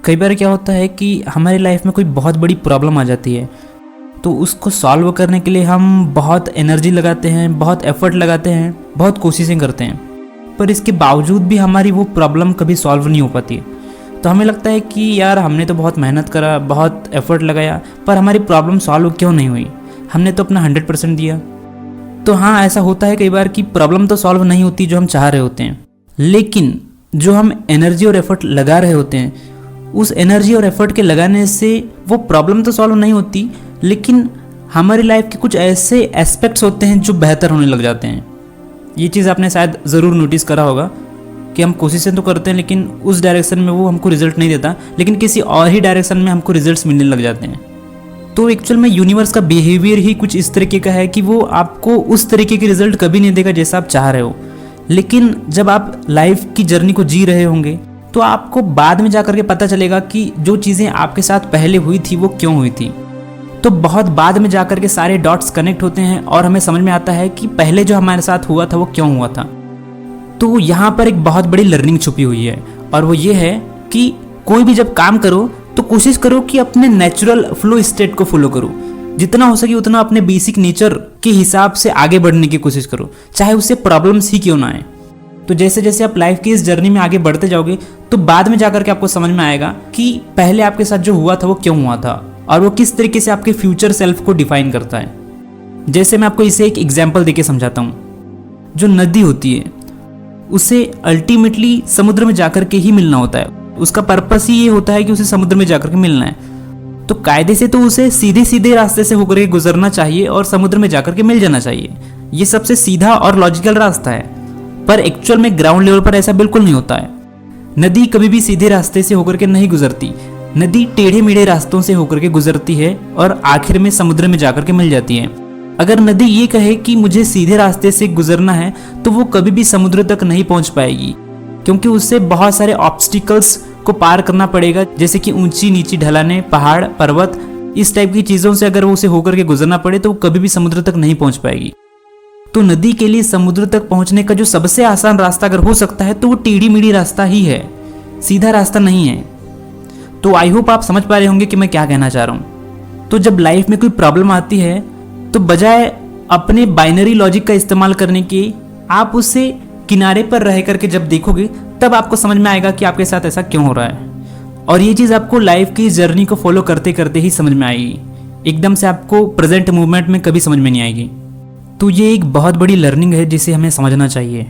कई बार क्या होता है कि हमारी लाइफ में कोई बहुत बड़ी प्रॉब्लम आ जाती है, तो उसको सॉल्व करने के लिए हम बहुत एनर्जी लगाते हैं, बहुत एफर्ट लगाते हैं, बहुत कोशिशें करते हैं, पर इसके बावजूद भी हमारी वो प्रॉब्लम कभी सॉल्व नहीं हो पाती। तो हमें लगता है कि यार हमने तो बहुत मेहनत करा, बहुत एफर्ट लगाया, पर हमारी प्रॉब्लम सॉल्व क्यों नहीं हुई, हमने तो अपना 100% दिया। तो हाँ, ऐसा होता है कई बार कि प्रॉब्लम तो सॉल्व नहीं होती जो हम चाह रहे होते हैं, लेकिन जो हम एनर्जी और एफर्ट लगा रहे होते हैं, उस एनर्जी और एफर्ट के लगाने से वो प्रॉब्लम तो सॉल्व नहीं होती, लेकिन हमारी लाइफ के कुछ ऐसे एस्पेक्ट्स होते हैं जो बेहतर होने लग जाते हैं। ये चीज़ आपने शायद ज़रूर नोटिस करा होगा कि हम कोशिशें तो करते हैं, लेकिन उस डायरेक्शन में वो हमको रिजल्ट नहीं देता, लेकिन किसी और ही डायरेक्शन में हमको रिजल्ट्स मिलने लग जाते हैं। तो एक्चुअल में यूनिवर्स का बिहेवियर ही कुछ इस तरीके का है कि वो आपको उस तरीके के रिजल्ट कभी नहीं देगा जैसा आप चाह रहे हो, लेकिन जब आप लाइफ की जर्नी को जी रहे होंगे तो आपको बाद में जाकर के पता चलेगा कि जो चीज़ें आपके साथ पहले हुई थी वो क्यों हुई थी। तो बहुत बाद में जाकर के सारे डॉट्स कनेक्ट होते हैं और हमें समझ में आता है कि पहले जो हमारे साथ हुआ था वो क्यों हुआ था। तो यहाँ पर एक बहुत बड़ी लर्निंग छुपी हुई है, और वो ये है कि कोई भी जब काम करो तो कोशिश करो कि अपने नेचुरल फ्लो स्टेट को फॉलो करो। जितना हो सके उतना अपने बेसिक नेचर के हिसाब से आगे बढ़ने की कोशिश करो, चाहे उससे प्रॉब्लम्स ही क्यों ना आए। तो जैसे जैसे आप लाइफ की इस जर्नी में आगे बढ़ते जाओगे तो बाद में जाकर के आपको समझ में आएगा कि पहले आपके साथ जो हुआ था वो क्यों हुआ था, और वो किस तरीके से आपके फ्यूचर सेल्फ को डिफाइन करता है। जैसे मैं आपको इसे एक एग्जाम्पल देके समझाता हूँ। जो नदी होती है उसे अल्टीमेटली समुद्र में जाकर के ही मिलना होता है, उसका पर्पस ही ये होता है कि उसे समुद्र में जाकर के मिलना है। तो कायदे से तो उसे सीधे सीधे रास्ते से होकर के गुजरना चाहिए और समुद्र में जाकर के मिल जाना चाहिए। ये सबसे सीधा और लॉजिकल रास्ता है, पर एक्चुअल में ग्राउंड लेवल पर ऐसा बिल्कुल नहीं होता है। नदी कभी भी सीधे रास्ते से होकर के नहीं गुजरती, नदी टेढ़े मेढ़े रास्तों से होकर के गुजरती है और आखिर में समुद्र में जाकर के मिल जाती है। अगर नदी ये कहे कि मुझे सीधे रास्ते से गुजरना है तो वो कभी भी समुद्र तक नहीं पहुंच पाएगी, क्योंकि उससे बहुत सारे ऑब्स्टिकल्स को पार करना पड़ेगा, जैसे कि ऊंची नीची ढलानें, पहाड़, पर्वत, इस टाइप की चीजों से अगर उसे होकर के गुजरना पड़े तो वो कभी भी समुद्र तक नहीं पहुंच पाएगी। तो नदी के लिए समुद्र तक पहुंचने का जो सबसे आसान रास्ता अगर हो सकता है तो वो टेढ़ी मेढ़ी रास्ता ही है, सीधा रास्ता नहीं है। तो आई होप आप समझ पा रहे होंगे कि मैं क्या कहना चाह रहा हूं। तो जब लाइफ में कोई प्रॉब्लम आती है तो बजाय अपने बाइनरी लॉजिक का इस्तेमाल करने के आप उसे किनारे पर रह करके जब देखोगे तब आपको समझ में आएगा कि आपके साथ ऐसा क्यों हो रहा है। और ये चीज़ आपको लाइफ की जर्नी को फॉलो करते करते ही समझ में आएगी, एकदम से आपको प्रेजेंट मूवमेंट में कभी समझ में नहीं आएगी। तो ये एक बहुत बड़ी लर्निंग है जिसे हमें समझना चाहिए।